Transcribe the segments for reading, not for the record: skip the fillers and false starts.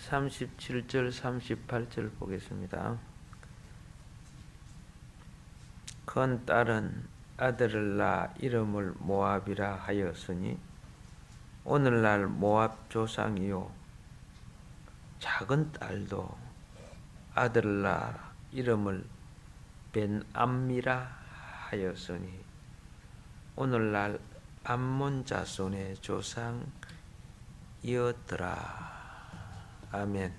37절 38절 보겠습니다. 큰 딸은 아들을 낳아 이름을 모압이라 하였으니 오늘날 모압 조상이요, 작은 딸도 아들을 낳아 이름을 벤암미라 하였으니 오늘날 암몬 자손의 조상이었더라. 아멘.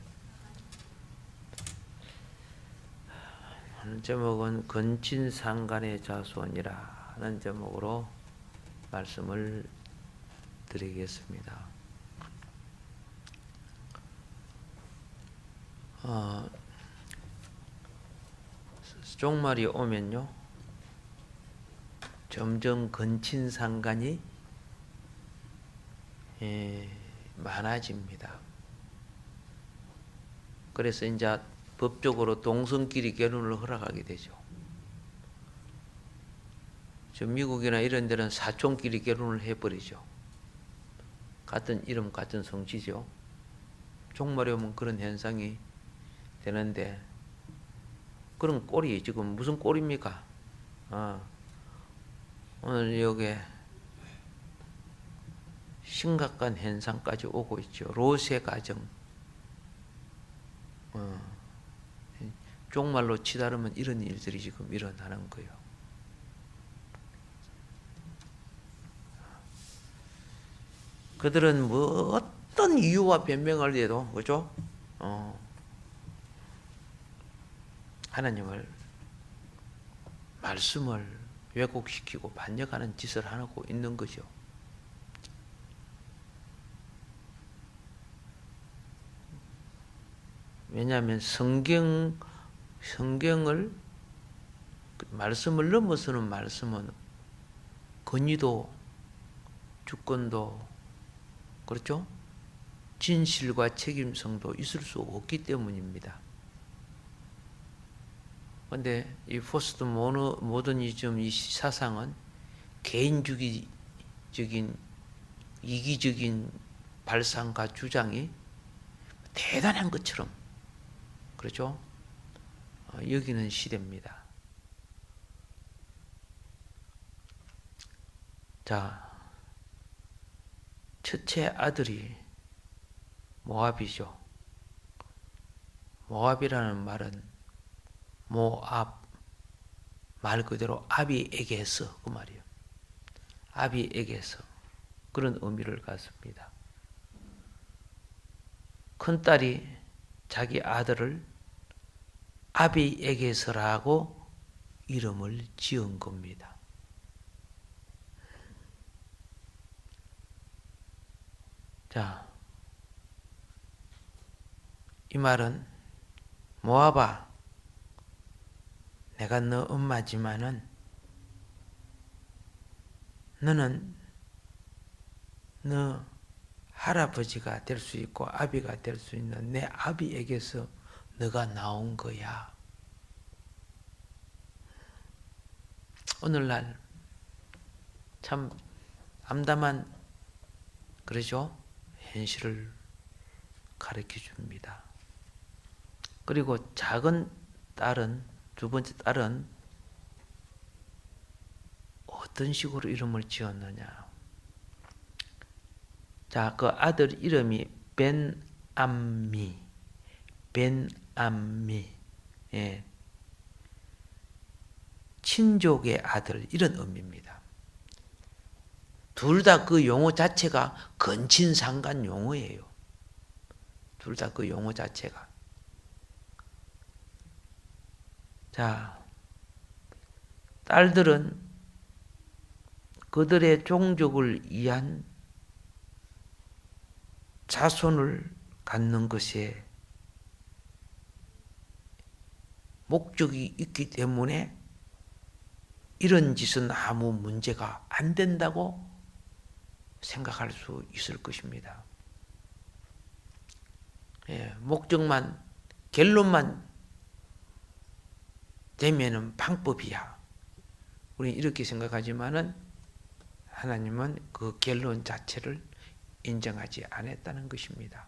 오늘 제목은 근친상간의 자손이라 하는 제목으로 말씀을 드리겠습니다. 종말이 오면요, 점점 근친상간이 많아집니다. 그래서 이제 법적으로 동성끼리 결혼을 허락하게 되죠. 지금 미국이나 이런 데는 사촌끼리 결혼을 해버리죠. 같은 이름, 같은 성씨죠. 종말에 오면 그런 현상이 되는데, 그런 꼴이 지금 무슨 꼴입니까? 오늘 여기 심각한 현상까지 오고 있죠. 로세 가정. 종말로 치달으면 이런 일들이 지금 일어나는 거예요. 그들은 뭐 어떤 이유와 변명을 해도, 그죠? 하나님을, 말씀을 왜곡시키고 반역하는 짓을 하고 있는 거죠. 왜냐하면 성경을, 말씀을 넘어서는 말씀은 권위도, 주권도, 그렇죠? 진실과 책임성도 있을 수 없기 때문입니다. 그런데 이 포스트 모더니즘 이 사상은 개인주의적인, 이기적인 발상과 주장이 대단한 것처럼, 그렇죠? 여기는 시대입니다. 자, 첫째 아들이 모압이죠. 모압이라는 말은 모압, 말 그대로 아비에게서, 그 말이에요. 아비에게서, 그런 의미를 갖습니다. 큰딸이 자기 아들을 아비에게서라고 이름을 지은 겁니다. 자, 이 말은 모압아, 내가 너 엄마지만은 너는 너 할아버지가 될 수 있고 아비가 될 수 있는 내 아비에게서 너가 나온 거야. 오늘날 참 암담한, 그러죠? 현실을 가르쳐 줍니다. 그리고 작은 딸은, 두 번째 딸은 어떤 식으로 이름을 지었느냐. 자, 그 아들 이름이 벤암미. 예. 친족의 아들, 이런 의미입니다. 둘 다 그 용어 자체가 근친상간 용어예요. 둘 다 그 용어 자체가. 자, 딸들은 그들의 종족을 위한 자손을 갖는 것에 목적이 있기 때문에 이런 짓은 아무 문제가 안 된다고 생각할 수 있을 것입니다. 목적만, 결론만 되면은 방법이야. 우리는 이렇게 생각하지만은 하나님은 그 결론 자체를 인정하지 않았다는 것입니다.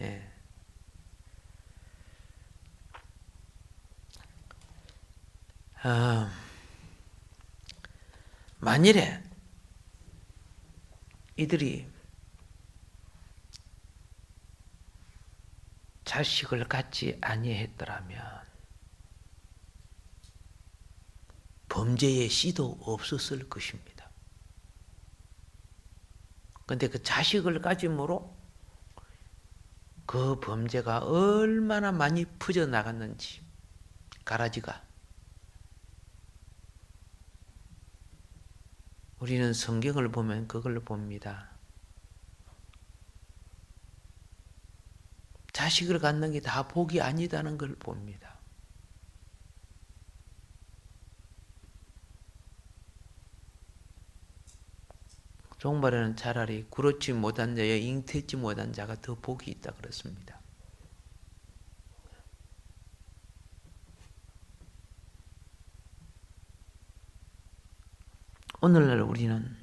예. 만일에 이들이 자식을 갖지 아니했더라면 범죄의 씨도 없었을 것입니다. 그런데 그 자식을 가짐으로 그 범죄가 얼마나 많이 퍼져나갔는지, 가라지가. 우리는 성경을 보면 그걸 봅니다. 자식을 갖는 게 다 복이 아니다는 걸 봅니다. 종말에는 차라리 그렇지 못한 자여 잉태치 못한 자가 더 복이 있다 그렇습니다. 오늘날 우리는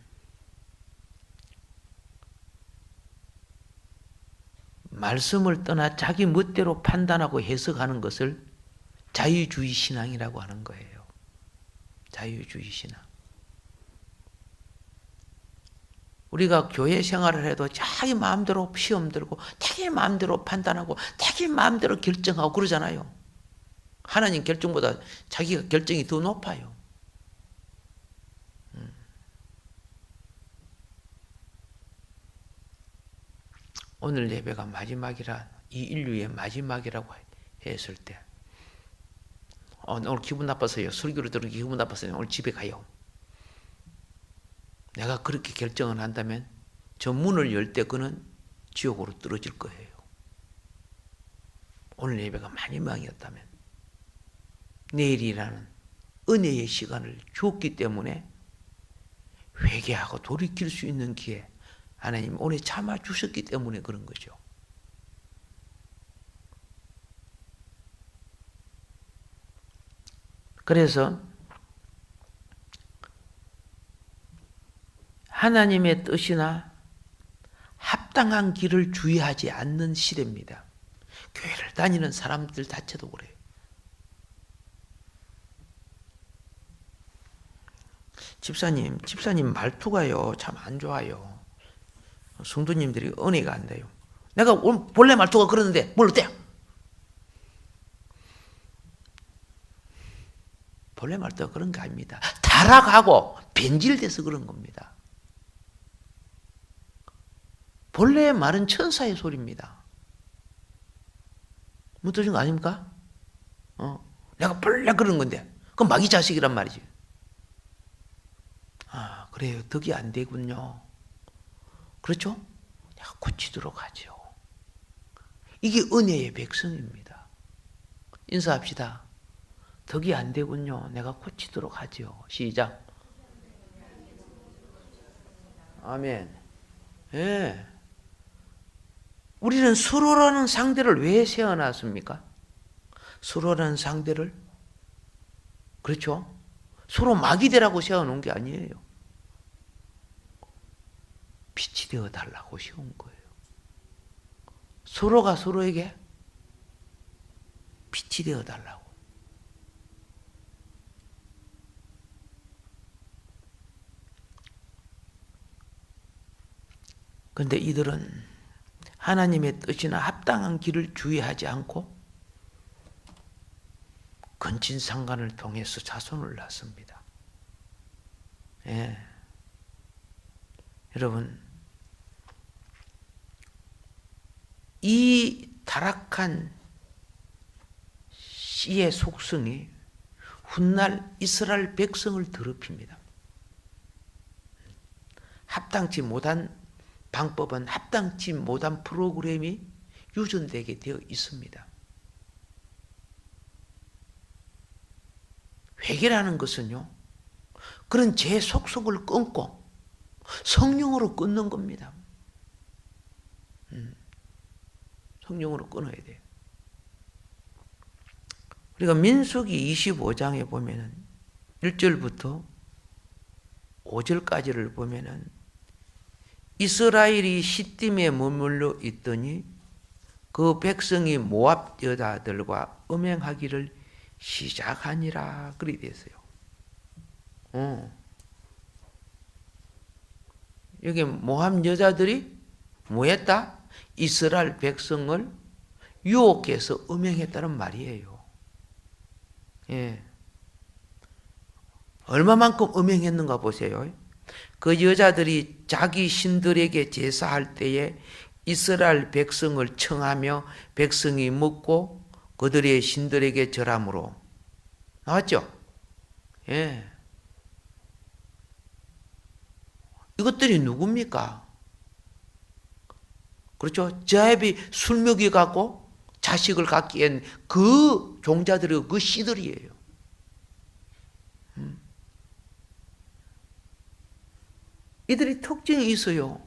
말씀을 떠나 자기 멋대로 판단하고 해석하는 것을 자유주의 신앙이라고 하는 거예요. 자유주의 신앙. 우리가 교회 생활을 해도 자기 마음대로 시험 들고 자기 마음대로 판단하고 자기 마음대로 결정하고 그러잖아요. 하나님 결정보다 자기가 결정이 더 높아요. 오늘 예배가 마지막이라, 이 인류의 마지막이라고 했을 때 오늘 기분 나빠서요. 설교를 들으니 기분 나빠서요. 오늘 집에 가요. 내가 그렇게 결정을 한다면 저 문을 열 때 그는 지옥으로 떨어질 거예요. 오늘 예배가 마지막이었다면 내일이라는 은혜의 시간을 주었기 때문에 회개하고 돌이킬 수 있는 기회 하나님 오늘 참아주셨기 때문에 그런 거죠. 그래서 하나님의 뜻이나 합당한 길을 주의하지 않는 시대입니다. 교회를 다니는 사람들 자체도 그래요. 집사님 말투가요 참 안 좋아요. 성도님들이 은혜가 안 돼요. 내가 본래 말투가 그러는데 뭘 어때요? 본래 말투가 그런 게 아닙니다. 타락하고 변질돼서 그런 겁니다. 본래의 말은 천사의 소리입니다. 뭐 뜻인 거 아닙니까? 내가 본래 그런 건데 그건 마귀 자식이란 말이지. 아 그래요. 덕이 안 되군요. 그렇죠? 내가 고치도록 하죠. 이게 은혜의 백성입니다. 인사합시다. 덕이 안 되군요. 내가 고치도록 하죠. 시작. 아멘. 예. 우리는 서로라는 상대를 왜 세워놨습니까? 서로라는 상대를, 그렇죠? 서로 마귀 되라고 세워놓은 게 아니에요. 빛이 되어 달라고 세운 거예요. 서로가 서로에게 빛이 되어 달라고. 그런데 이들은 하나님의 뜻이나 합당한 길을 주의하지 않고 근친상간을 통해서 자손을 낳습니다. 예. 여러분, 이 타락한 씨의 속성이 훗날 이스라엘 백성을 더럽힙니다. 합당치 못한 방법은 합당치 못한 프로그램이 유전되게 되어 있습니다. 회개라는 것은요, 그런 제 속성을 끊고 성령으로 끊는 겁니다. 성령으로 끊어야 돼요. 우리가 민수기 25장에 보면은 1절부터 5절까지를 보면은 이스라엘이 시딤에 머물러 있더니 그 백성이 모압 여자들과 음행하기를 시작하니라. 그리 됐어요. 여기 모압 여자들이 뭐했다? 이스라엘 백성을 유혹해서 음행했다는 말이에요. 예. 얼마만큼 음행했는가 보세요. 그 여자들이 자기 신들에게 제사할 때에 이스라엘 백성을 청하며 백성이 먹고 그들의 신들에게 절함으로 나왔죠? 예. 이것들이 누굽니까? 그렇죠? 자앱이 술 먹여갖고 자식을 갖기엔 그 종자들이 그 씨들이에요. 이들이 특징이 있어요.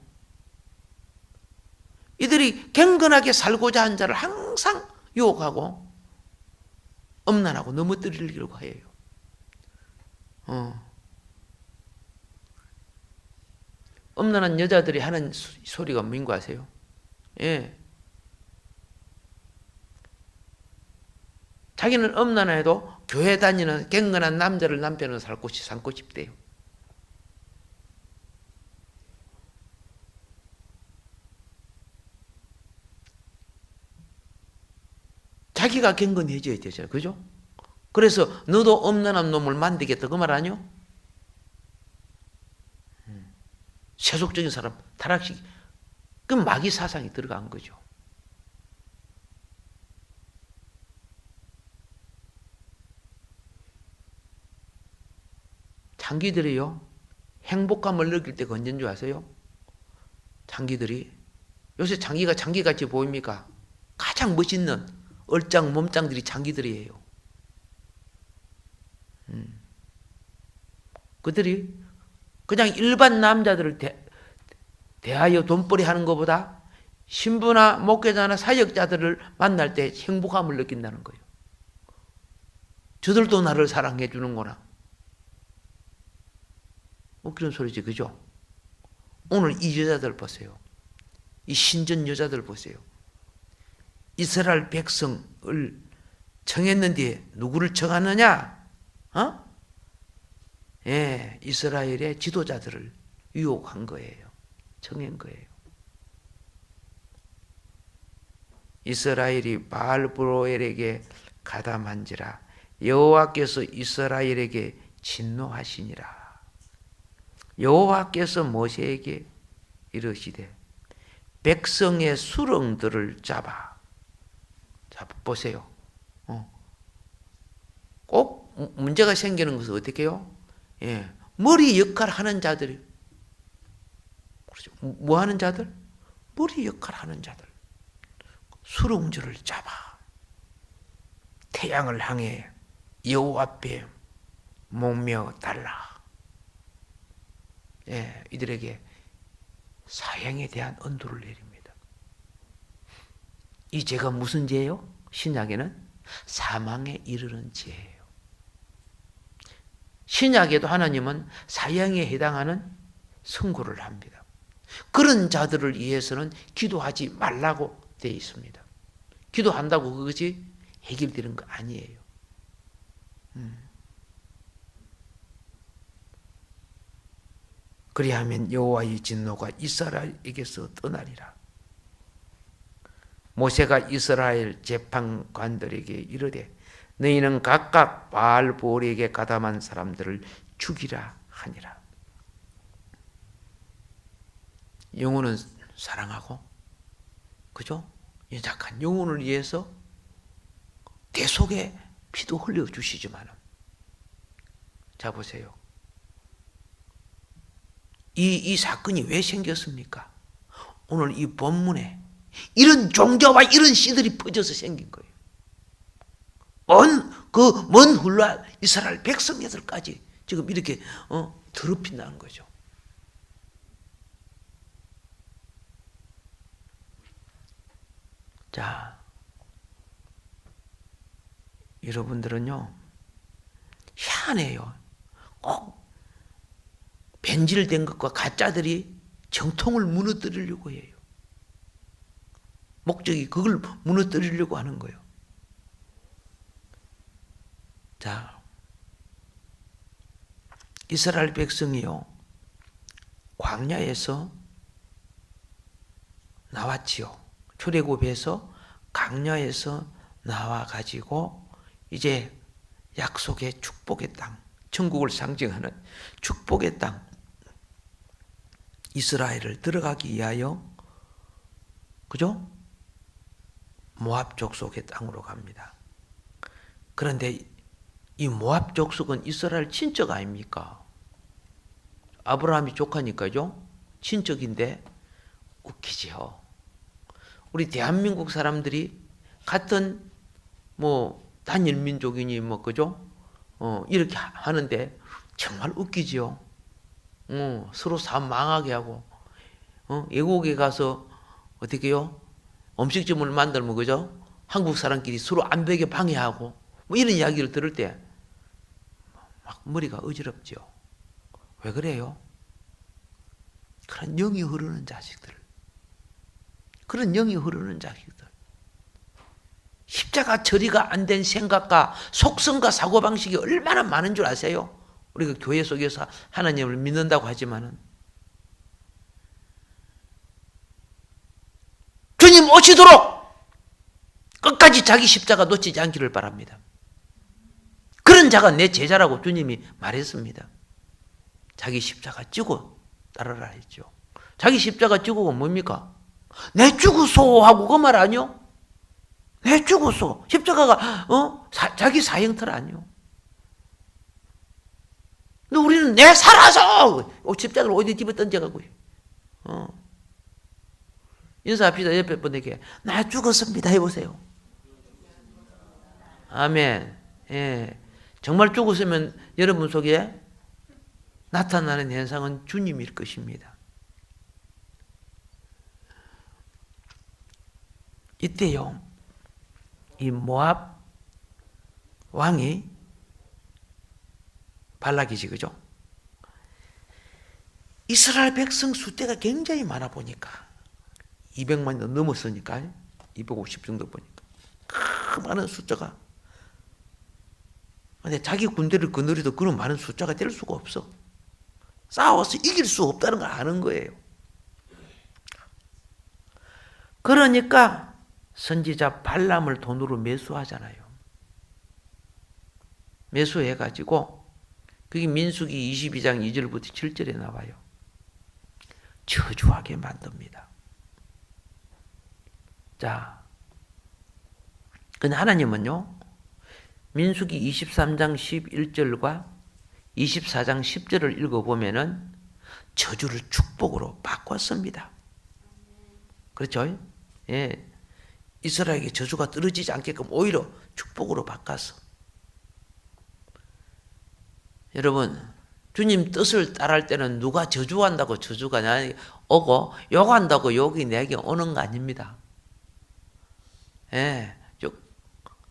이들이 경건하게 살고자 한 자를 항상 유혹하고 엄난하고 넘어뜨리려고 해요. 엄난한 여자들이 하는 소리가 뭔가 아세요? 예. 자기는 엄난해도 교회 다니는 경건한 남자를 남편으로 삼고 싶대요. 자기가 경건해져야 되잖아요. 그죠? 그래서 너도 엄난한 놈을 만들겠다 그 말 아니요? 세속적인 사람 타락식 그 마귀 사상이 들어간 거죠. 장기들이요 행복감을 느낄 때가 언제인 줄 아세요? 장기들이 요새 장기가 장기같이 보입니까? 가장 멋있는 얼짱 몸짱들이 장기들이에요. 그들이 그냥 일반 남자들을 대하여 돈벌이 하는 것보다 신부나 목회자나 사역자들을 만날 때 행복함을 느낀다는 거예요. 저들도 나를 사랑해 주는구나. 뭐 그런 소리지, 그죠? 오늘 이 여자들 보세요. 이 신전 여자들 보세요. 이스라엘 백성을 청했는데 누구를 청하느냐? 예, 이스라엘의 지도자들을 유혹한 거예요. 청한 거예요. 이스라엘이 바알브로엘에게 가담한지라 여호와께서 이스라엘에게 진노하시니라. 여호와께서 모세에게 이르시되 백성의 수렁들을 잡아 보세요. 꼭 문제가 생기는 것은 어떻게 해요? 예, 머리 역할 하는 자들이 그렇죠. 뭐 하는 자들? 머리 역할 하는 자들. 수렁줄을 잡아 태양을 향해 여호와 앞에 목며 달라. 예, 이들에게 사형에 대한 언도를 내립니다. 이 죄가 무슨 죄예요? 신약에는 사망에 이르는 죄예요. 신약에도 하나님은 사형에 해당하는 선고를 합니다. 그런 자들을 위해서는 기도하지 말라고 되어 있습니다. 기도한다고 그것이 해결되는 거 아니에요. 그리하면 여호와의 진노가 이스라엘에게서 떠나리라. 모세가 이스라엘 재판관들에게 이르되 너희는 각각 바알보올에게 가담한 사람들을 죽이라 하니라. 영혼은 사랑하고 그죠? 연약한 영혼을 위해서 대속의 피도 흘려주시지만 자 보세요. 이 사건이 왜 생겼습니까? 오늘 이 본문에 이런 종교와 이런 씨들이 퍼져서 생긴 거예요. 먼 훌라 이스라엘 백성들까지 지금 이렇게 더럽힌다는 거죠. 자, 여러분들은요 희한해요. 꼭 변질된 것과 가짜들이 정통을 무너뜨리려고 해요. 목적이 그걸 무너뜨리려고 하는 거예요. 자, 이스라엘 백성이요, 광야에서 나왔지요. 출애굽에서 광야에서 나와가지고 이제 약속의 축복의 땅, 천국을 상징하는 축복의 땅, 이스라엘을 들어가기 위하여, 그죠? 모압 족속의 땅으로 갑니다. 그런데 이 모압 족속은 이스라엘 친척 아닙니까? 아브라함이 조카니까요. 친척인데 웃기지요. 우리 대한민국 사람들이 같은 단일 민족이니 그죠? 이렇게 하는데 정말 웃기지요. 서로 사업 망하게 하고, 외국에 가서 어떻게요? 음식점을 만들면 그죠? 한국 사람끼리 서로 안 되게 방해하고 이런 이야기를 들을 때 막 머리가 어지럽죠. 왜 그래요? 그런 영이 흐르는 자식들. 그런 영이 흐르는 자식들. 십자가 처리가 안 된 생각과 속성과 사고방식이 얼마나 많은 줄 아세요? 우리가 교회 속에서 하나님을 믿는다고 하지만은 주님 오시도록 끝까지 자기 십자가 놓치지 않기를 바랍니다. 그런 자가 내 제자라고 주님이 말했습니다. 자기 십자가 찌고 따르라 했죠. 자기 십자가 찌고가 뭡니까? 내 죽으소 하고 그 말 아니요? 내 죽으소. 십자가가 자기 사형틀 아니요? 근데 우리는 내 살아서 십자가를 어디 집어 던져가고 인사합시다. 옆에 분에게 나 죽었습니다 해보세요. 아멘. 예. 정말 죽었으면 여러분 속에 나타나는 현상은 주님일 것입니다. 이때요, 이 모압 왕이 발락이지, 그죠? 이스라엘 백성 숫대가 굉장히 많아 보니까 200만이 넘었으니까 250 정도 보니까 그 많은 숫자가, 근데 자기 군대를 거느리도 그런 많은 숫자가 될 수가 없어. 싸워서 이길 수 없다는 걸 아는 거예요. 그러니까 선지자 발람을 돈으로 매수하잖아요. 매수해가지고 그게 민수기 22장 2절부터 7절에 나와요. 저주하게 만듭니다. 자, 근데 하나님은요, 민수기 23장 11절과 24장 10절을 읽어보면은 저주를 축복으로 바꿨습니다. 그렇죠? 예. 이스라엘에게 저주가 떨어지지 않게끔 오히려 축복으로 바꿨어. 여러분, 주님 뜻을 따를 때는 누가 저주한다고 저주가 오고 욕한다고 욕이 내게 오는 거 아닙니다. 예.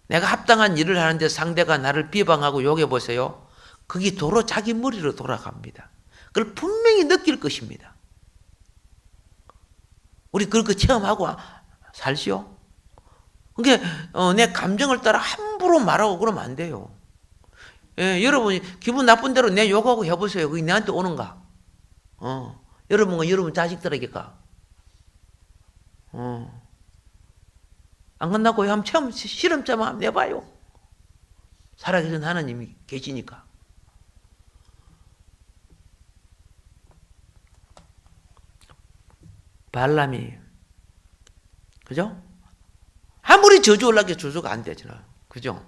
내가 합당한 일을 하는데 상대가 나를 비방하고 욕해보세요. 그게 도로 자기 머리로 돌아갑니다. 그걸 분명히 느낄 것입니다. 우리 그렇게 체험하고 살시오. 그러니까 내 감정을 따라 함부로 말하고 그러면 안 돼요. 예, 여러분이 기분 나쁜 대로 내 욕하고 해보세요. 그게 내한테 오는가? 여러분과 여러분 자식들에게 가. 안 간다고 한번 체험, 실험점 한번 내봐요. 살아계신 하나님이 계시니까. 발람이, 그죠? 아무리 저주 올라게 저주가 안 되잖아요. 그죠?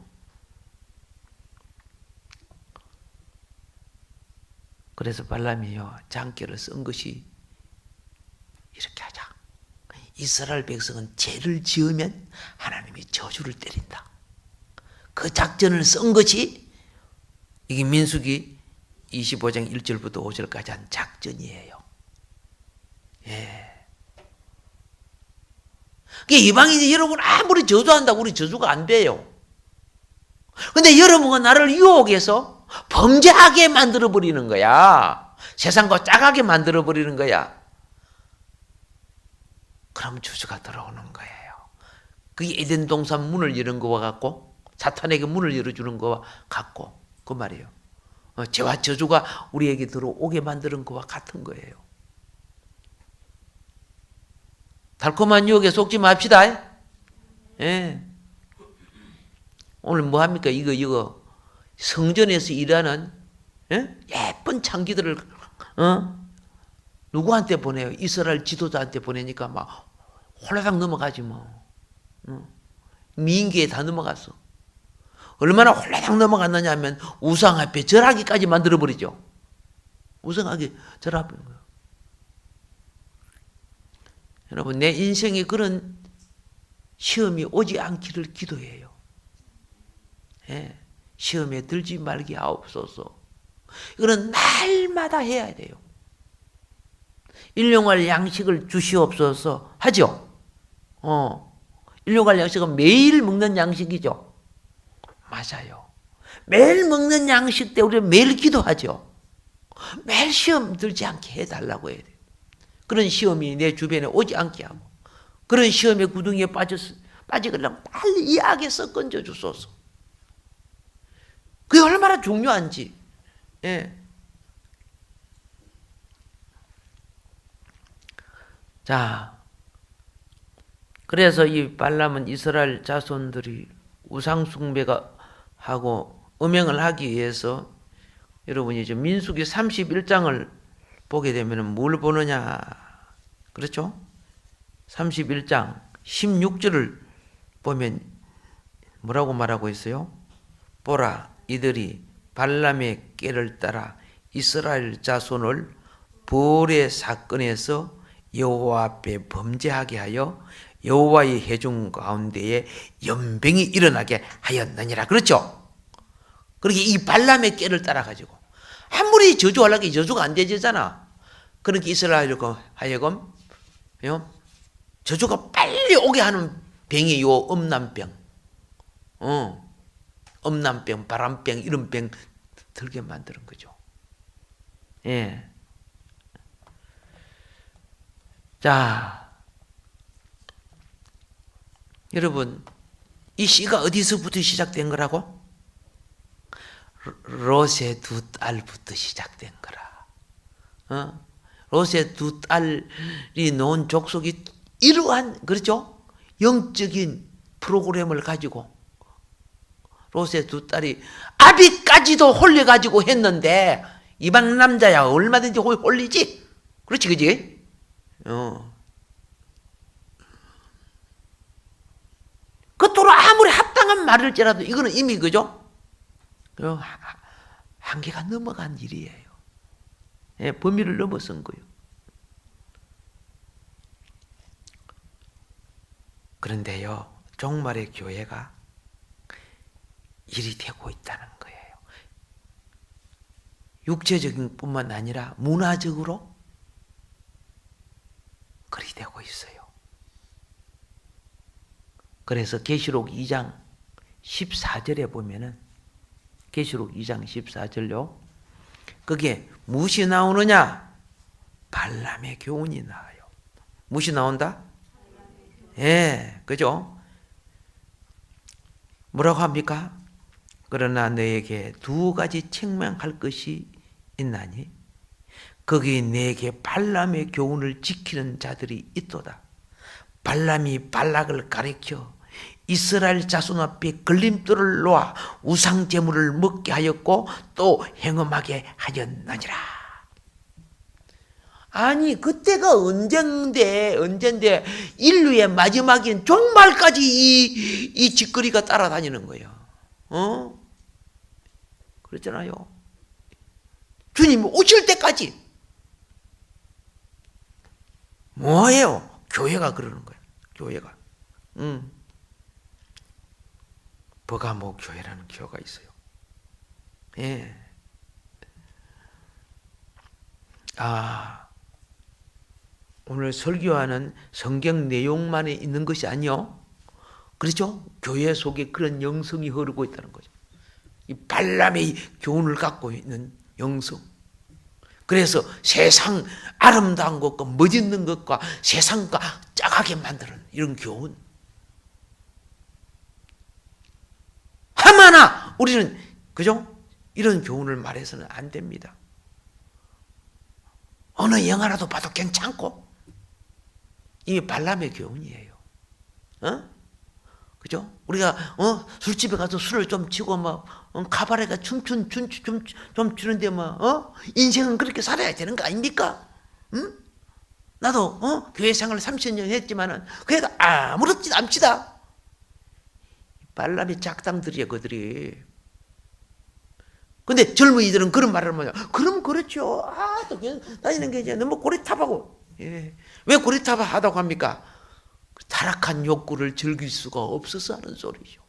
그래서 발람이요, 장깨를 쓴 것이 이렇게 하자. 이스라엘 백성은 죄를 지으면 하나님이 저주를 때린다. 그 작전을 쓴 것이 이게 민수기 25장 1절부터 5절까지 한 작전이에요. 예. 이방인이 여러분 아무리 저주한다고 우리 저주가 안 돼요. 근데 여러분과 나를 유혹해서 범죄하게 만들어버리는 거야. 세상과 짜가게 만들어버리는 거야. 그럼 저주가 들어오는 거예요. 그게 에덴 동산 문을 여는 거와 같고 사탄에게 문을 열어주는 거와 같고 그 말이에요. 죄와 저주가 우리에게 들어오게 만드는 거와 같은 거예요. 달콤한 유혹에 속지 맙시다. 예. 오늘 뭐 합니까? 이거 성전에서 일하는 예쁜 창기들을 누구한테 보내요? 이스라엘 지도자한테 보내니까 막 홀라당 넘어가지 뭐. 미인계에 다 넘어갔어. 얼마나 홀라당 넘어갔느냐 하면 우상 앞에 절하기까지 만들어버리죠. 우상하게 절하는 거예요. 여러분, 내 인생에 그런 시험이 오지 않기를 기도해요. 예, 시험에 들지 말게 하옵소서. 이거는 날마다 해야 돼요. 일용할 양식을 주시옵소서 하죠. 일용할 양식은 매일 먹는 양식이죠. 맞아요. 매일 먹는 양식 때 우리는 매일 기도하죠. 매일 시험 들지 않게 해달라고 해야 돼요. 그런 시험이 내 주변에 오지 않게 하고 그런 시험의 구덩이에 빠지거나 빨리 이 악에서 건져 주소서. 그게 얼마나 중요한지. 예. 자, 그래서 이 발람은 이스라엘 자손들이 우상 숭배가 하고 음행을 하기 위해서 여러분이 이제 민수기 31장을 보게 되면 뭘 보느냐? 그렇죠? 31장 16절을 보면 뭐라고 말하고 있어요? 보라, 이들이 발람의 꾀를 따라 이스라엘 자손을 벌의 사건에서 여호와 앞에 범죄하게 하여 여호와의 회중 가운데에 연병이 일어나게 하였느니라. 그렇죠? 그렇게 이 발람의 꾀를 따라가지고 아무리 저주하려고 저주가 안 되잖아. 그러니까 이스라엘을 하여금 저주가 빨리 오게 하는 병이 요 음란병, 음란병, 바람병 이런 병 들게 만드는 거죠. 예. 자, 여러분, 이 씨가 어디서부터 시작된 거라고? 롯의 두 딸부터 시작된 거라. 롯의 두 딸이 놓은 족속이 이러한, 그렇죠? 영적인 프로그램을 가지고 롯의 두 딸이 아비까지도 홀려가지고 했는데 이방 남자야 얼마든지 홀리지? 그렇지, 그지? 그토록 아무리 합당한 말일지라도 이거는 이미 그죠? 한계가 넘어간 일이에요. 예, 범위를 넘어선 거예요. 그런데요, 종말의 교회가 일이 되고 있다는 거예요. 육체적인 뿐만 아니라 문화적으로 그리 되고 있어요. 그래서 계시록 2장 14절에 보면은 계시록 2장 14절요. 그게 무엇이 나오느냐? 발람의 교훈이 나와요. 무엇이 나온다? 예, 그죠? 뭐라고 합니까? 그러나 너에게 두 가지 책망할 것이 있나니 거기 내게 발람의 교훈을 지키는 자들이 있도다. 발람이 발락을 가리켜 이스라엘 자손 앞에 걸림돌을 놓아 우상 제물을 먹게 하였고 또 행음하게 하였느니라. 아니 그때가 언젠데 인류의 마지막인 종말까지 이 짓거리가 따라다니는 거예요. 그렇잖아요. 주님 오실 때까지 뭐예요? 교회가 그러는 거예요. 교회가. 버가모 교회라는 교회가 있어요. 예. 오늘 설교하는 성경 내용만에 있는 것이 아니요. 그렇죠? 교회 속에 그런 영성이 흐르고 있다는 거죠. 이 발람의 교훈을 갖고 있는 영성. 그래서 세상 아름다운 것과 멋있는 것과 세상과 짝하게 만드는 이런 교훈. 우리는 그죠? 이런 교훈을 말해서는 안 됩니다. 어느 영화라도 봐도 괜찮고 이게 발람의 교훈이에요. 그죠? 우리가 술집에 가서 술을 좀 치고 막 가발에가 좀 추는데 뭐 인생은 그렇게 살아야 되는 거 아닙니까? 응? 나도 교회 생활 30년 했지만은 그래도 아무렇지도 않지다. 발람의 작당들이야 그들이. 근데 젊은이들은 그런 말을 하면 그럼 그렇죠. 또 다니는 게 이제 너무 고리타파고. 예. 왜 고리타파하다고 합니까? 타락한 욕구를 즐길 수가 없어서 하는 소리죠.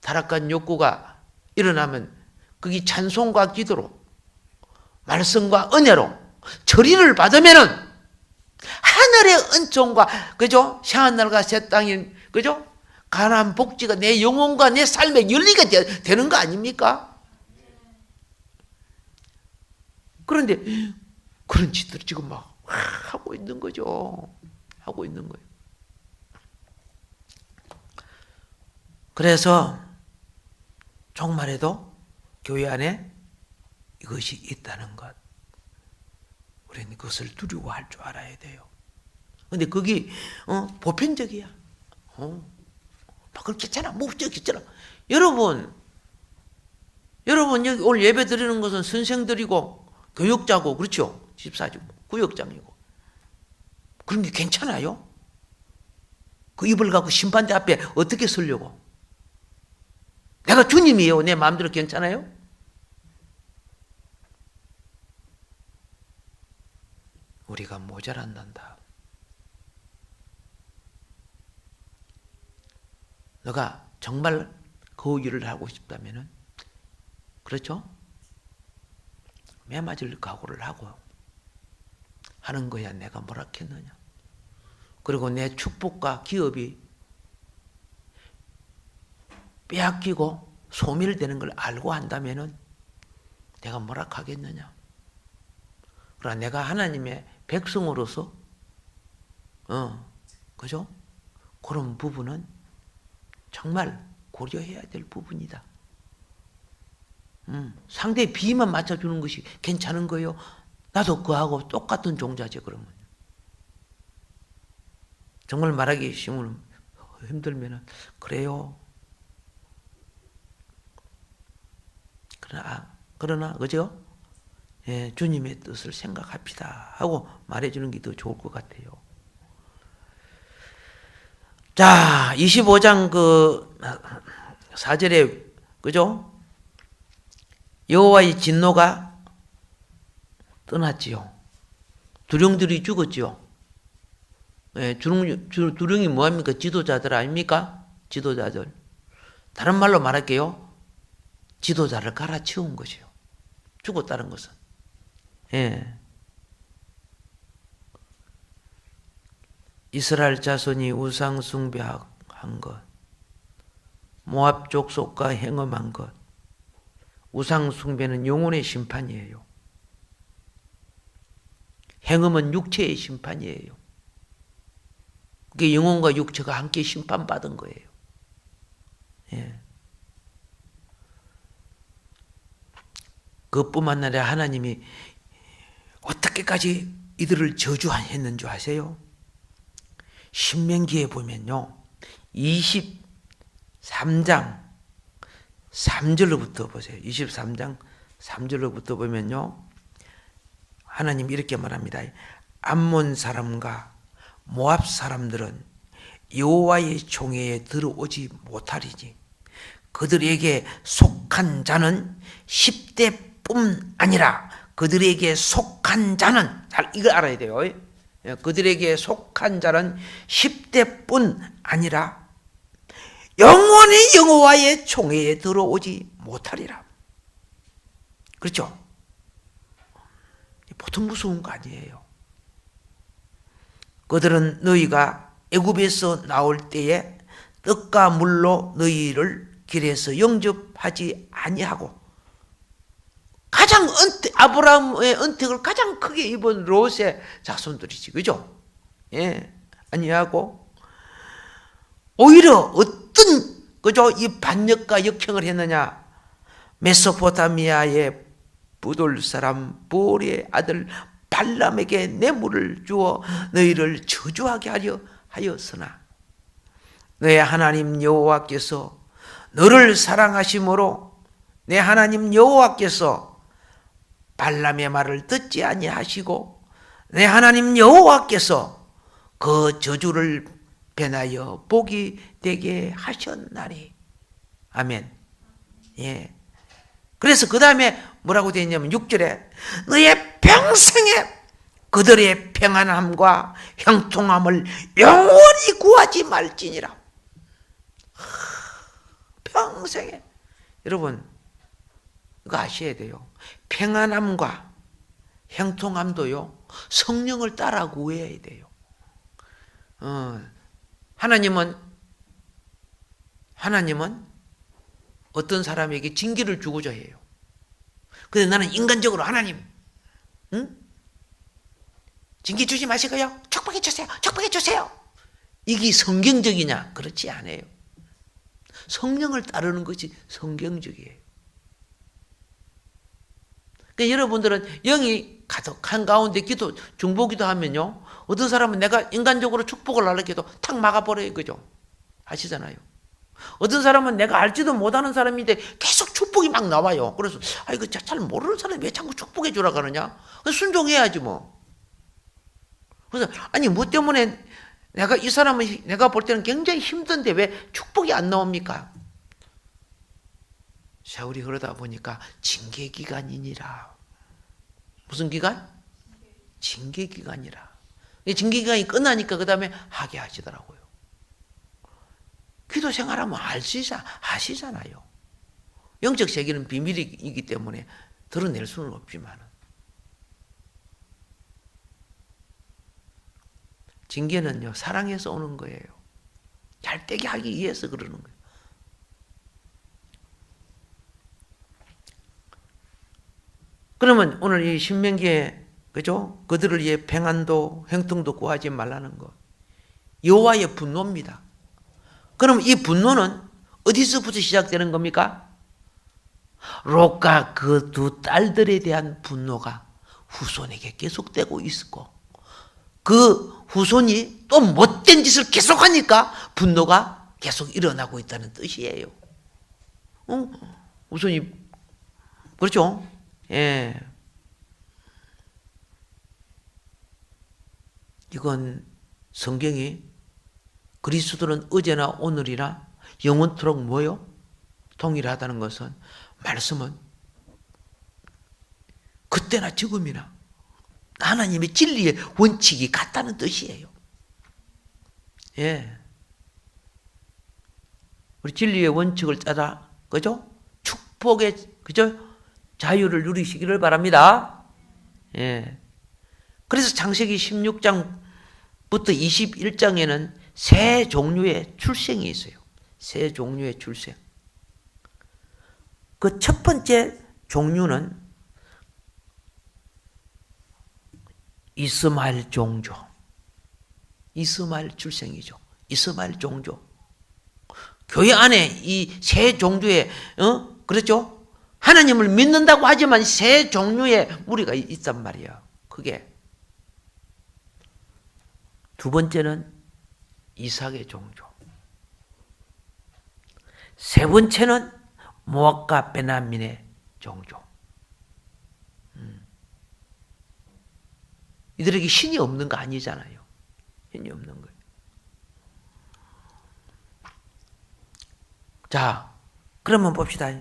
타락한 욕구가 일어나면 그게 찬송과 기도로 말씀과 은혜로 처리를 받으면은 하늘의 은총과 그죠? 새하늘과 새 땅인 그죠? 가나안 복지가 내 영혼과 내 삶의 열리가 되는 거 아닙니까? 그런데 그런 짓들을 지금 막 하고 있는 거죠. 하고 있는 거예요. 그래서 종말에도 교회 안에 이것이 있다는 것. 우리는 그것을 두려워할 줄 알아야 돼요. 근데 그게 보편적이야. 막 그렇게 했잖아. 목적 있잖아. 여러분 여기 오늘 예배 드리는 것은 선생들이고 교육자고 그렇죠? 집사지고 구역장이고. 그런 게 괜찮아요? 그 입을 갖고 심판대 앞에 어떻게 서려고? 내가 주님이에요. 내 마음대로 괜찮아요? 우리가 모자란단다. 너가 정말 그 일을 하고 싶다면은 그렇죠? 매 맞을 각오를 하고 하는 거야. 내가 뭐라 했느냐. 그리고 내 축복과 기업이 빼앗기고 소멸되는 걸 알고 한다면은 내가 뭐라 하겠느냐. 그러나 내가 하나님의 백성으로서 그죠? 그런 부분은 정말 고려해야 될 부분이다. 상대의 비만 맞춰주는 것이 괜찮은 거예요. 나도 그하고 똑같은 종자죠. 그러면 정말 말하기 힘들면 그래요. 그러나 그죠? 예, 주님의 뜻을 생각합시다 하고 말해주는 게 더 좋을 것 같아요. 자, 25장 4절에 그죠? 여호와의 진노가 떠났지요. 두령들이 죽었지요. 예, 두령이 뭐합니까? 지도자들 아닙니까? 지도자들. 다른 말로 말할게요. 지도자를 갈아치운 것이요. 죽었다는 것은. 예. 이스라엘 자손이 우상 숭배한 것, 모압 족속과 행음한 것, 우상 숭배는 영혼의 심판이에요. 행음은 육체의 심판이에요. 그게 영혼과 육체가 함께 심판받은 거예요. 예. 그뿐만 아니라 하나님이 어떻게까지 이들을 저주했는 줄 아세요? 신명기에 보면요. 23장 3절로부터 보세요. 23장 3절로부터 보면요. 하나님 이렇게 말합니다. 암몬 사람과 모압 사람들은 여호와의 총회에 들어오지 못하리니 그들에게 속한 자는 10대뿐 아니라 그들에게 속한 자는 이걸 알아야 돼요. 그들에게 속한 자는 10대뿐 아니라 영원히 여호와의 총회에 들어오지 못하리라. 그렇죠? 보통 무서운 거 아니에요. 그들은 너희가 애굽에서 나올 때에 떡과 물로 너희를 길에서 영접하지 아니하고 가장 아브라함의 은택을 가장 크게 입은 롯의 자손들이지, 그죠? 예, 아니하고 오히려 어떤 그저 이 반역과 역행을 했느냐? 메소포타미아의 부돌 사람 보올의 아들 발람에게 뇌물을 주어 너희를 저주하게 하였으나 너의 하나님 여호와께서 너를 사랑하심으로 내 하나님 여호와께서 발람의 말을 듣지 아니하시고 내 하나님 여호와께서 그 저주를 변하여 복이 되게 하셨나니. 아멘. 예. 그래서 그 다음에 뭐라고 되어 있냐면 6절에 너의 평생에 그들의 평안함과 형통함을 영원히 구하지 말지니라. 평생에. 여러분 이거 아셔야 돼요. 평안함과 형통함도요 성령을 따라 구해야 돼요. 하나님은 어떤 사람에게 징계를 주고자 해요. 근데 나는 인간적으로 하나님, 징계 주지 마시고요. 축복해 주세요. 축복해 주세요. 이게 성경적이냐? 그렇지 않아요. 성령을 따르는 것이 성경적이에요. 그러니까 여러분들은 영이 가득한 가운데 기도, 중보기도 하면요. 어떤 사람은 내가 인간적으로 축복을 하려고 탁 막아버려요. 그죠? 아시잖아요. 어떤 사람은 내가 알지도 못하는 사람인데 계속 축복이 막 나와요. 그래서 이거 잘 모르는 사람이 왜 자꾸 축복해 주라고 하느냐? 순종해야지 뭐. 그래서 아니 뭐 때문에 내가 이 사람은 내가 볼 때는 굉장히 힘든데 왜 축복이 안 나옵니까? 세월이 흐르다 보니까 징계 기간이니라. 무슨 기간? 징계 기간이라. 징계 기간이 끝나니까 그 다음에 하게 하시더라고요. 기도 생활하면 아시잖아요. 영적 세계는 비밀이기 때문에 드러낼 수는 없지만 징계는요 사랑해서 오는 거예요. 잘 되게 하기 위해서 그러는 거예요. 그러면 오늘 이 신명기에 그죠? 그들을 위해 평안도 형통도 구하지 말라는 것. 여호와의 분노입니다. 그럼 이 분노는 어디서부터 시작되는 겁니까? 롯과 그 두 딸들에 대한 분노가 후손에게 계속되고 있었고 그 후손이 또 못된 짓을 계속하니까 분노가 계속 일어나고 있다는 뜻이에요. 후손이 그렇죠? 예. 이건 성경이 그리스도는 어제나 오늘이나 영원토록 뭐요? 동일하다는 것은 말씀은 그때나 지금이나 하나님의 진리의 원칙이 같다는 뜻이에요. 예. 우리 진리의 원칙을 따라 그죠? 축복의 그죠? 자유를 누리시기를 바랍니다. 예. 그래서 창세기 16장부터 21장에는 세 종류의 출생이 있어요. 세 종류의 출생. 그 첫 번째 종류는 이스마엘 종조. 이스마엘 출생이죠. 이스마엘 종조. 교회 안에 이 세 종류의 그렇죠? 하나님을 믿는다고 하지만 세 종류의 무리가 있단 말이에요. 그게 두 번째는 이삭의 종조. 세 번째는 모압과 베냐민의 종조. 이들에게 신이 없는 거 아니잖아요. 신이 없는 거예요. 자, 그러면 봅시다.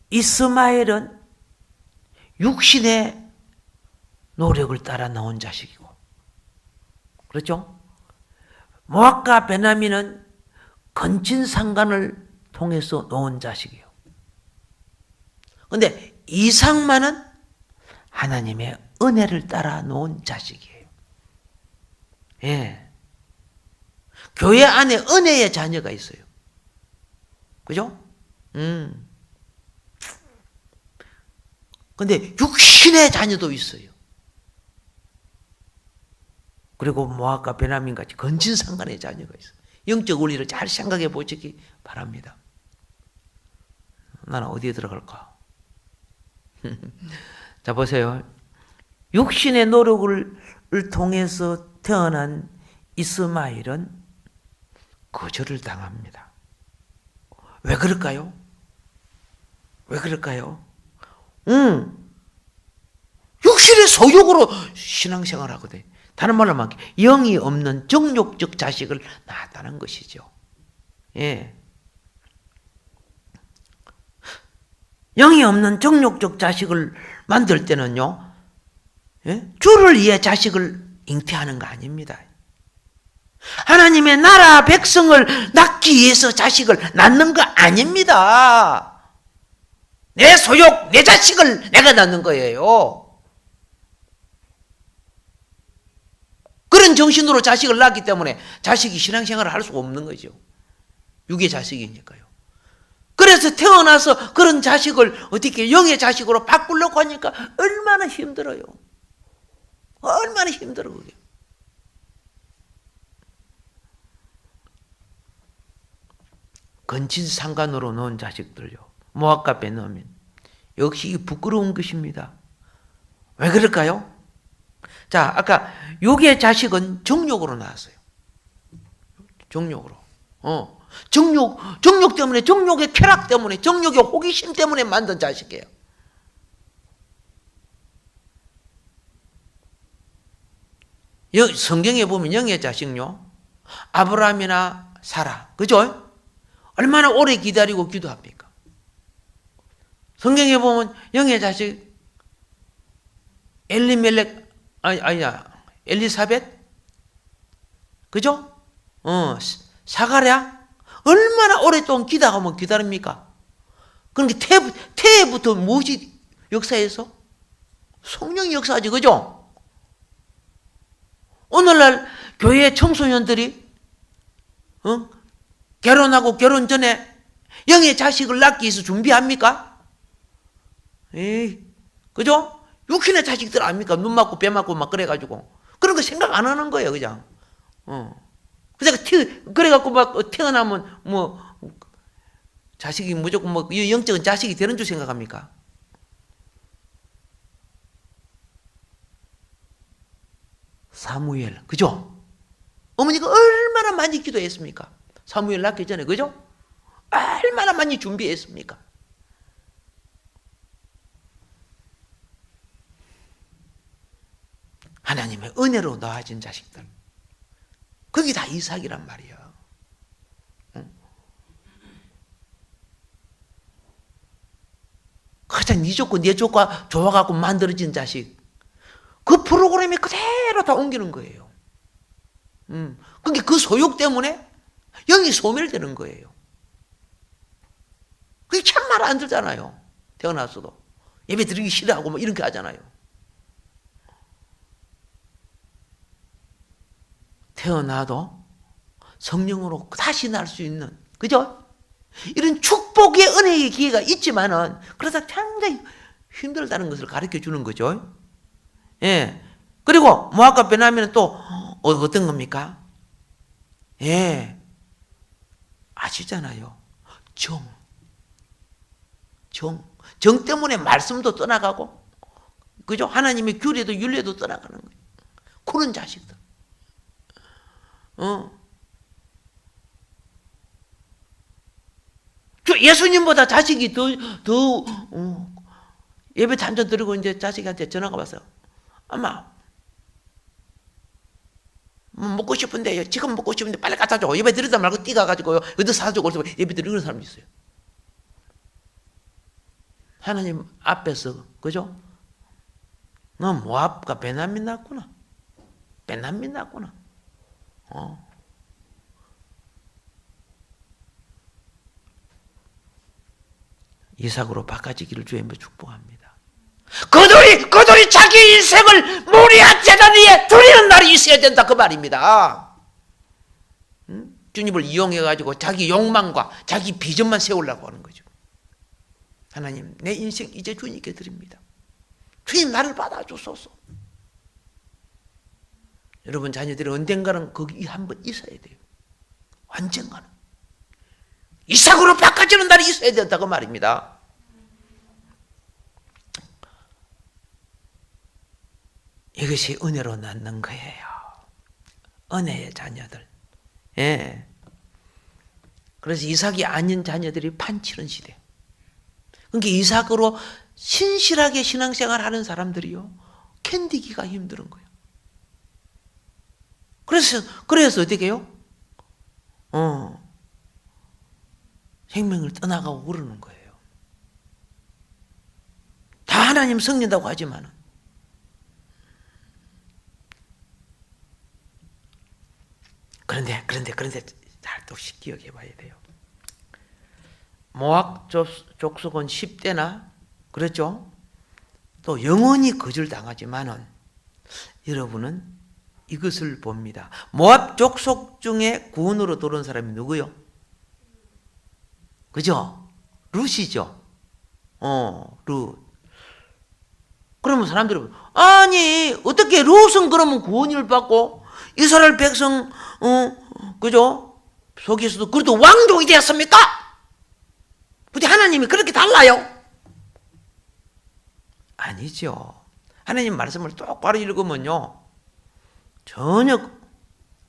이스마엘은 육신의 노력을 따라 나온 자식이고, 그렇죠? 모압과 베냐민은 건친상간을 통해서 놓은 자식이에요. 그런데 이삭만은 하나님의 은혜를 따라 놓은 자식이에요. 예. 교회 안에 은혜의 자녀가 있어요. 그죠? 근데 육신의 자녀도 있어요. 그리고 모압과 베냐민 같이 건친상간의 자녀가 있어요. 영적 원리를 잘 생각해 보시기 바랍니다. 나는 어디에 들어갈까? 자, 보세요. 육신의 노력을 통해서 태어난 이스마엘은 거절을 당합니다. 왜 그럴까요? 왜 그럴까요? 육신의 소욕으로 신앙생활을 하거든요. 다른 말로 말하면 영이 없는 정욕적 자식을 낳았다는 것이죠. 예. 영이 없는 정욕적 자식을 만들 때는요, 예? 주를 위해 자식을 잉태하는 거 아닙니다. 하나님의 나라 백성을 낳기 위해서 자식을 낳는 거 아닙니다. 내 소욕, 내 자식을 내가 낳는 거예요. 그런 정신으로 자식을 낳기 때문에 자식이 신앙생활을 할 수가 없는 거죠. 육의 자식이니까요. 그래서 태어나서 그런 자식을 어떻게 영의 자식으로 바꾸려고 하니까 얼마나 힘들어요. 얼마나 힘들어 그게. 건진상간으로 놓은 자식들요. 모압과 베냐민. 역시 부끄러운 것입니다. 왜 그럴까요? 자, 아까 육의 자식은 정욕으로 나왔어요. 정욕으로. 정욕 때문에, 정욕의 쾌락 때문에, 정욕의 호기심 때문에 만든 자식이에요. 성경에 보면 영의 자식요, 아브라함이나 사라, 그죠? 얼마나 오래 기다리고 기도합니까? 성경에 보면 영의 자식 엘리멜렉, 엘리사벳, 그죠? 사가랴, 얼마나 오랫동안 기다립니까? 그러니까 태부터 무엇이 역사에서? 성령이 역사하지, 그죠? 오늘날 교회 청소년들이 결혼하고 결혼 전에 영의 자식을 낳기 위해서 준비합니까? 에이, 그죠? 육신의 자식들 아닙니까? 눈 맞고 배 맞고 막 그래가지고 그런 거 생각 안 하는 거예요, 그냥. 그래갖고 막 태어나면 뭐 자식이 무조건 뭐 영적인 자식이 되는 줄 생각합니까? 사무엘, 그죠? 어머니가 얼마나 많이 기도했습니까? 사무엘 낳기 전에, 그죠? 얼마나 많이 준비했습니까? 하나님의 은혜로 낳아진 자식들. 그게 다 이삭이란 말이에요. 가장 네 조건, 내 조건 좋아갖고 만들어진 자식. 그 프로그램이 그대로 다 옮기는 거예요. 그게 그 소욕 때문에 영이 소멸되는 거예요. 그게 참 말 안 들잖아요. 태어나서도. 예배 드리기 싫어하고 뭐 이렇게 하잖아요. 태어나도 성령으로 다시 날 수 있는, 그죠? 이런 축복의 은혜의 기회가 있지만은, 그러다 상당히 힘들다는 것을 가르쳐 주는 거죠. 예. 그리고 모압과 베냐민은 또 어떤 겁니까? 예. 아시잖아요. 정 때문에 말씀도 떠나가고, 그죠? 하나님의 규례도 율례도 떠나가는 거예요. 그런 자식들. 예수님보다 자식이 더 예배 단전 드리고 이제 자식한테 전화가 왔어요. 엄마, 먹고 싶은데, 지금 먹고 싶은데 빨리 갖다 줘. 예배 드리다 말고 뛰가가지고 어디 사주고 예배 드리는 사람이 있어요. 하나님 앞에서, 그죠? 너 모압과 베냐민 낳았구나. 베냐민 낳았구나. 이삭으로 바꿔지기를 주님으로 축복합니다. 그들이 자기 인생을 모리아 제단 위에 드리는 날이 있어야 된다, 그 말입니다. 주님을 이용해가지고 자기 욕망과 자기 비전만 세우려고 하는 거죠. 하나님, 내 인생 이제 주님께 드립니다. 주님, 나를 받아주소서. 여러분 자녀들이 언젠가는 거기 한번 있어야 돼요. 언젠가는 이삭으로 바꿔지는 날이 있어야 된다고 말입니다. 이것이 은혜로 낳는 거예요. 은혜의 자녀들. 예. 그래서 이삭이 아닌 자녀들이 판치는 시대. 그러니까 이삭으로 신실하게 신앙생활 하는 사람들이요, 견디기가 힘든 거예요. 그래서 어떻게 해요? 생명을 떠나가고 그러는 거예요. 다 하나님 성린다고 하지만은. 그런데 잘 또 기억해 봐야 돼요. 모압 족속은 10대나 그렇죠? 또 영원히 거절당하지만은 여러분은 이것을 봅니다. 모압 족속 중에 구원으로 들어온 사람이 누구요? 그죠? 룻이죠. 룻. 그러면 사람들이 아니 어떻게 룻은 그러면 구원을 받고 이스라엘 백성 그죠? 속에서도 그래도 왕족이 되었습니까? 근데 하나님이 그렇게 달라요? 아니죠. 하나님 말씀을 똑바로 읽으면요, 전혀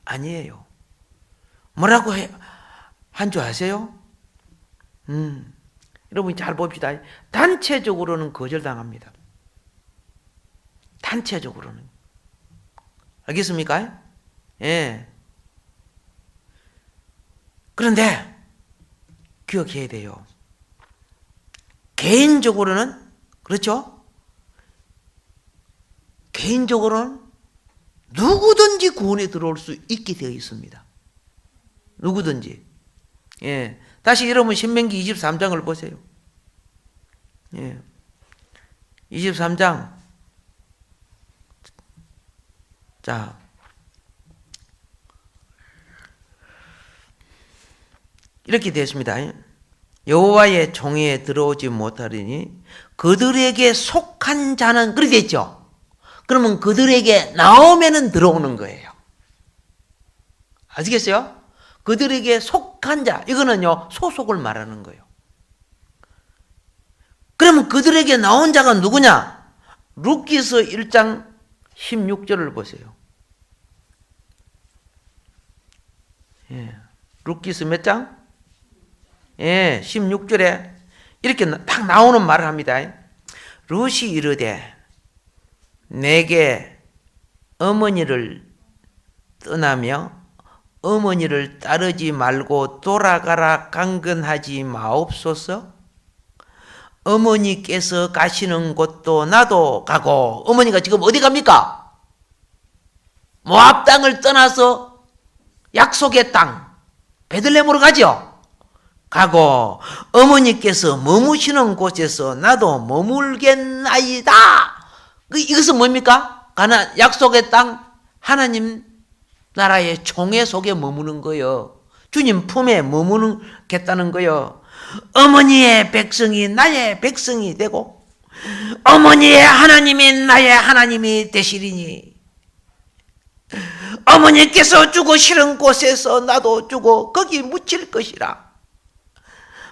아니에요. 뭐라고 한 줄 아세요? 여러분 잘 봅시다. 단체적으로는 거절당합니다. 단체적으로는. 알겠습니까? 예. 그런데 기억해야 돼요. 개인적으로는 그렇죠? 개인적으로는 누구든지 구원에 들어올 수 있게 되어 있습니다. 누구든지. 예. 다시 여러분 신명기 23장을 보세요. 예. 23장. 자. 이렇게 되었습니다. 여호와의 총회에 들어오지 못하리니 그들에게 속한 자는 그렇게 됐죠. 그러면 그들에게 나오면은 들어오는 거예요. 아시겠어요? 그들에게 속한 자, 이거는요 소속을 말하는 거예요. 그러면 그들에게 나온 자가 누구냐? 룻기서 1장 16절을 보세요. 예. 룻기서 몇 장? 예, 16절에 이렇게 딱 나오는 말을 합니다. 룻이 이르되 내게 어머니를 떠나며 어머니를 따르지 말고 돌아가라 강건하지 마옵소서. 어머니께서 가시는 곳도 나도 가고. 어머니가 지금 어디 갑니까? 모압 땅을 떠나서 약속의 땅 베들레헴으로 가죠. 가고 어머니께서 머무시는 곳에서 나도 머물겠나이다. 이것은 뭡니까? 가나안 약속의 땅, 하나님 나라의 총회 속에 머무는 거요. 주님 품에 머무르겠다는 거요. 어머니의 백성이 나의 백성이 되고 어머니의 하나님이 나의 하나님이 되시리니 어머니께서 죽으시는 곳에서 나도 죽어 거기 묻힐 것이라.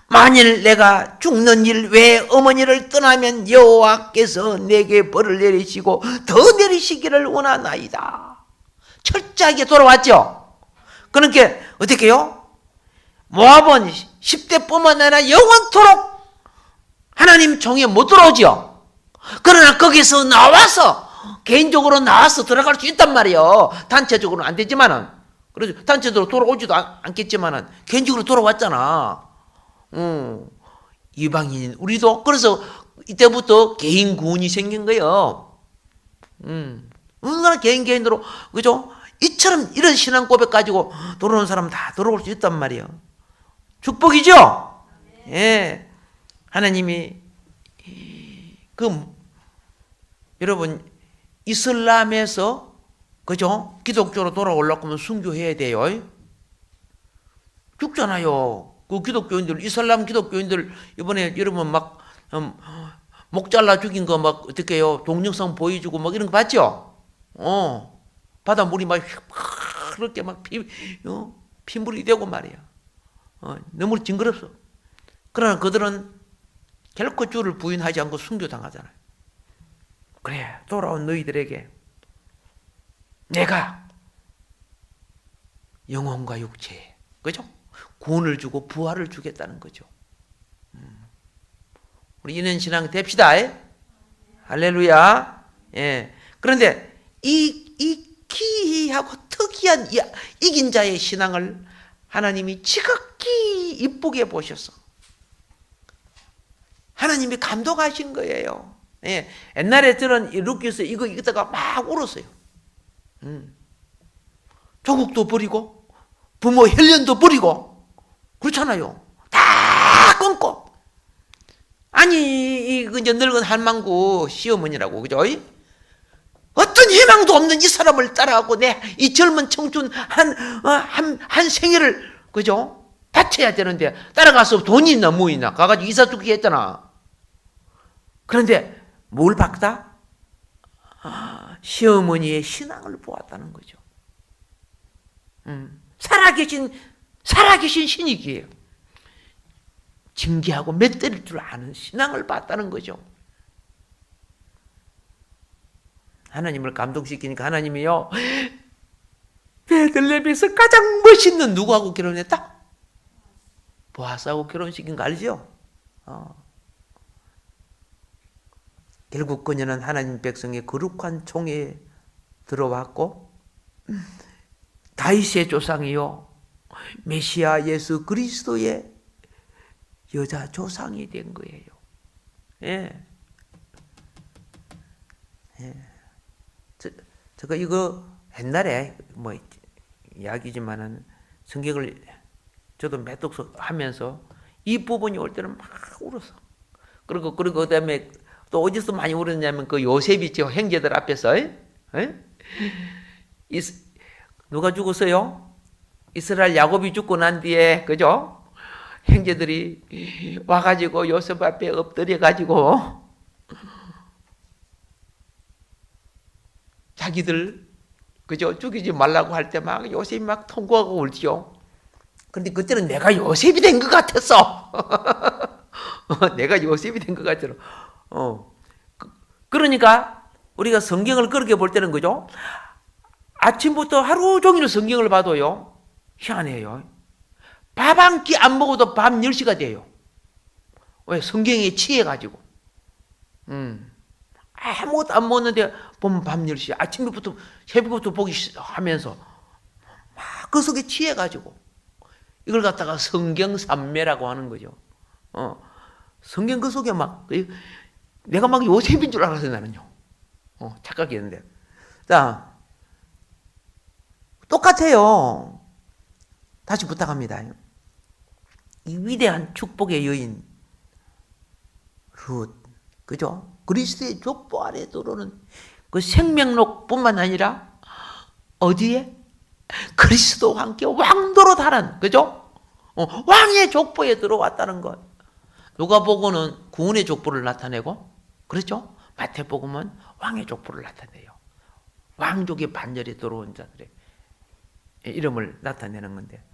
만일 내가 죽는 일 외에 어머니를 떠나면 여호와께서 내게 벌을 내리시고 더 내리시기를 원하나이다. 철저하게 돌아왔죠. 그러니까 어떻게 해요? 모압은 10대뿐만 아니라 영원토록 하나님 총에 못 들어오죠. 그러나 거기서 나와서 개인적으로 나와서 들어갈 수 있단 말이에요. 단체적으로는 안 되지만은. 그렇죠. 단체적으로 돌아오지도 않겠지만은 개인적으로 돌아왔잖아. 이방인인 우리도. 그래서 이때부터 개인 구원이 생긴 거예요. 얼마나 개인으로, 그죠? 이처럼 이런 신앙 고백 가지고 들어오는 사람 다 들어올 수 있단 말이에요. 축복이죠? 예. 하나님이, 여러분, 이슬람에서, 그죠? 기독교로 돌아오려고 하면 순교해야 돼요. 죽잖아요. 그 기독교인들, 이슬람 기독교인들, 이번에 여러분 막, 목 잘라 죽인 거 막, 어떻게 해요? 동영상 보여주고 막 이런 거 봤죠? 바닷물이 막, 그렇게 막 핏물이 되고 말이야. 너무 징그럽소. 그러나 그들은 결코 주를 부인하지 않고 순교당하잖아요. 그래, 돌아온 너희들에게 내가 영혼과 육체에, 그죠? 구원을 주고 부활을 주겠다는 거죠. 우리 인연 신앙 됩시다. 할렐루야. 예. 그런데 이 기이하고 특이한 이긴 자의 신앙을 하나님이 지극히 이쁘게 보셔서 하나님이 감동하신 거예요. 예. 옛날에 저는 루키에서 이거 읽다가 막 울었어요. 조국도 버리고 부모 혈연도 버리고 그렇잖아요. 다 끊고. 아니 이제 늙은 한망구 시어머니라고 그죠? 어떤 희망도 없는 이 사람을 따라하고 내 이 젊은 청춘 한 생애를 그죠? 바쳐야 되는데 따라가서 돈이 있나 뭐 있나 가가지고 이사 죽기 했잖아. 그런데 뭘 봤다? 시어머니의 신앙을 보았다는 거죠. 살아계신 신이기예요. 징계하고 맷때릴 줄 아는 신앙을 봤다는 거죠. 하나님을 감동시키니까 하나님이요, 베들레헴에서 가장 멋있는 누구하고 결혼했다? 보아스하고 결혼시킨 거 알죠? 결국 그녀는 하나님 백성의 거룩한 총에 들어왔고 다윗의 조상이요 메시아 예수 그리스도의 여자 조상이 된 거예요. 예. 예. 제가 이거 옛날에 뭐 이야기지만은 성경을 저도 몇 독서 하면서 이 부분이 올 때는 막 울었어. 그리고 그다음에 또 어디서 많이 울었냐면 그 요셉이 있죠. 형제들 앞에서. 누가 죽었어요? 이스라엘 야곱이 죽고 난 뒤에 그죠? 형제들이 와가지고 요셉 앞에 엎드려가지고 자기들 그죠? 죽이지 말라고 할 때 막 요셉이 막 통곡하고 울지요. 그런데 그때는 내가 요셉이 된 것 같았어. 내가 요셉이 된 것 같았어. 그러니까 우리가 성경을 그렇게 볼 때는 그죠? 아침부터 하루 종일 성경을 봐도요. 희한해요. 밥 한 끼 안 먹어도 밤 10시가 돼요. 왜? 성경에 취해가지고. 아무것도 안 먹었는데 보면 밤 10시. 아침부터 새벽부터 보기 하면서 막 그 속에 취해가지고 이걸 갖다가 성경 삼매라고 하는 거죠. 성경 그 속에 막 내가 막 요셉인 줄 알았어요 나는요. 착각했는데. 자, 똑같아요. 다시 부탁합니다. 이 위대한 축복의 여인 룻, 그죠? 그리스도의 족보 아래 들어오는 그 생명록뿐만 아니라 어디에? 그리스도와 함께 왕도로 다른, 그죠? 왕의 족보에 들어왔다는 것. 누가복음은 구원의 족보를 나타내고, 그렇죠? 마태복음은 왕의 족보를 나타내요. 왕족의 반열에 들어온 자들의 이름을 나타내는 건데,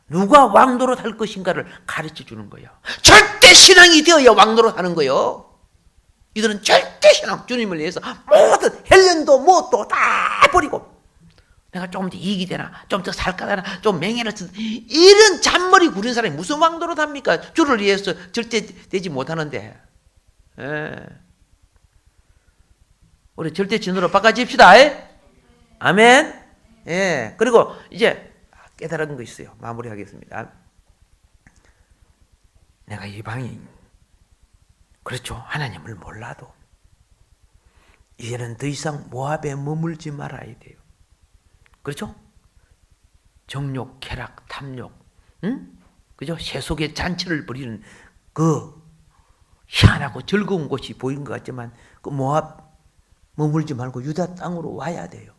누가 왕도로 살 것인가를 가르쳐 주는 거예요. 절대 신앙이 되어야 왕도로 사는 거예요. 이들은 절대 신앙, 주님을 위해서 모든 헬련도 뭣도 다 버리고 내가 좀 더 이익이 되나, 좀 더 살까 되나, 좀 맹해를 쓰나, 이런 잔머리 구린 사람이 무슨 왕도로 삽니까? 주를 위해서 절대 되지 못하는데. 예. 우리 절대 진으로 바꿔집시다. 아멘. 예. 그리고 이제 깨달은 거 있어요. 마무리하겠습니다. 내가 이방인, 그렇죠. 하나님을 몰라도 이제는 더 이상 모압에 머물지 말아야 돼요. 그렇죠? 정욕, 쾌락, 탐욕, 그죠? 세속의 잔치를 벌이는 그 희한하고 즐거운 곳이 보인 것 같지만 그 모압 머물지 말고 유다 땅으로 와야 돼요.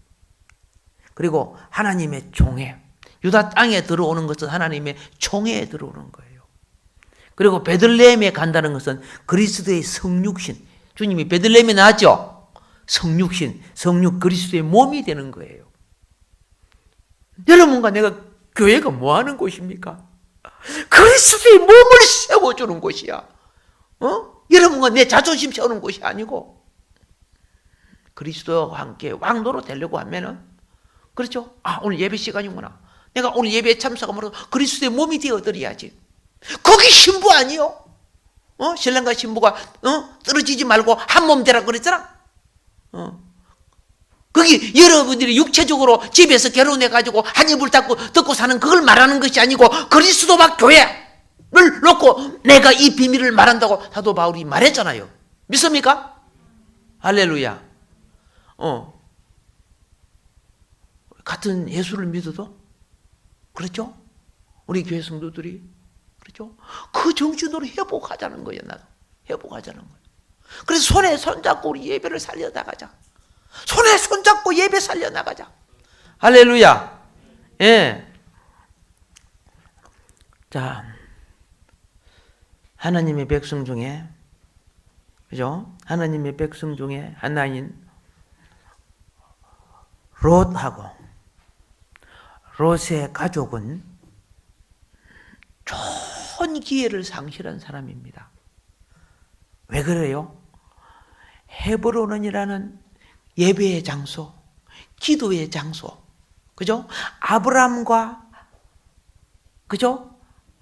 그리고 하나님의 총회, 유다 땅에 들어오는 것은 하나님의 총회에 들어오는 거예요. 그리고 베들레헴에 간다는 것은 그리스도의 성육신, 주님이 베들레헴에 나왔죠? 성육신, 성육 그리스도의 몸이 되는 거예요. 여러분과 내가 교회가 뭐 하는 곳입니까? 그리스도의 몸을 세워주는 곳이야. 여러분과 내 자존심 세우는 곳이 아니고, 그리스도와 함께 왕도로 되려고 하면은, 그렇죠? 아, 오늘 예배 시간이구나. 내가 오늘 예배에 참석함으로 그리스도의 몸이 되어드려야지. 거기 신부 아니요? 신랑과 신부가 떨어지지 말고 한 몸 되라 그랬잖아. 거기 여러분들이 육체적으로 집에서 결혼해가지고 한 입을 닫고 사는 그걸 말하는 것이 아니고, 그리스도와 교회를 놓고 내가 이 비밀을 말한다고 사도 바울이 말했잖아요. 믿습니까? 할렐루야. 같은 예수를 믿어도, 그렇죠? 우리 교회 성도들이, 그렇죠? 그 정신으로 회복하자는 거예요. 나도 회복하자는 거예요. 그래서 손에 손잡고 우리 예배를 살려나가자. 손에 손잡고 예배 살려나가자. 할렐루야. 예. 자, 하나님의 백성 중에, 그죠? 하나님의 백성 중에 하나인 롯하고 롯의 가족은 좋은 기회를 상실한 사람입니다. 왜 그래요? 헤브론이라는 예배의 장소, 기도의 장소, 그죠? 아브라함과, 그죠?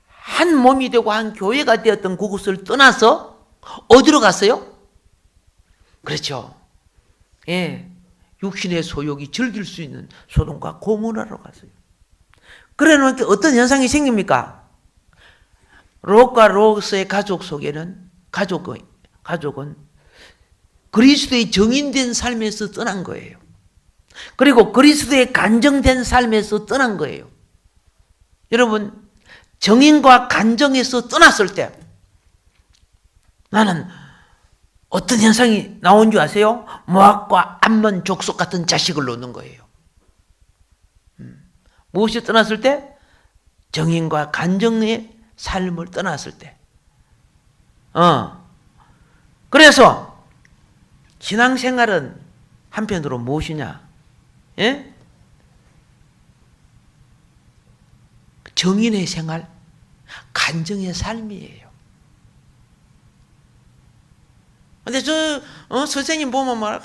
한 몸이 되고 한 교회가 되었던 그곳을 떠나서 어디로 갔어요? 그렇죠. 예. 육신의 소욕이 즐길 수 있는 소돔과 고모라로 갔어요. 그래 놓으니까 어떤 현상이 생깁니까? 롯과 롯의 가족 속에는, 가족은 그리스도의 정인된 삶에서 떠난 거예요. 그리고 그리스도의 간정된 삶에서 떠난 거예요. 여러분, 정인과 간정에서 떠났을 때 나는 어떤 현상이 나온 줄 아세요? 모압과 암몬 족속 같은 자식을 놓는 거예요. 무엇이 떠났을 때? 정인과 간정의 삶을 떠났을 때. 그래서 신앙생활은 한편으로 무엇이냐? 예? 정인의 생활, 간정의 삶이에요. 근데 선생님 보면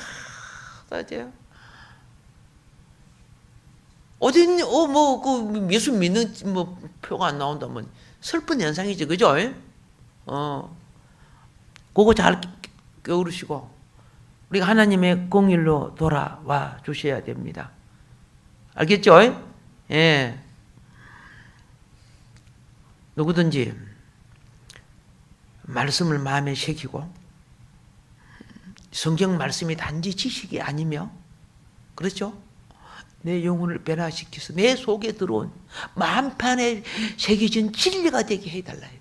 그 예수 믿는 표가 안 나온다면 슬픈 현상이지, 그죠? 그거 잘 깨우르시고, 우리가 하나님의 공일로 돌아와 주셔야 됩니다. 알겠죠? 예. 누구든지 말씀을 마음에 새기고, 성경 말씀이 단지 지식이 아니며, 그렇죠? 내 영혼을 변화시켜서 내 속에 들어온 마음판에 새겨진 진리가 되게 해달라야 돼.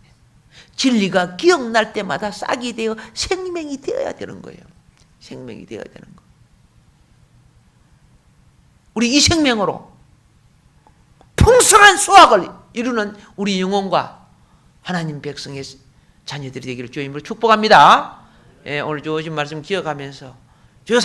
진리가 기억날 때마다 싹이 되어 생명이 되어야 되는 거예요. 생명이 되어야 되는 거. 우리 이 생명으로 풍성한 수확을 이루는 우리 영혼과 하나님 백성의 자녀들이 되기를 주의 이름으로 축복합니다. 예, 오늘 주어진 말씀 기억하면서 주여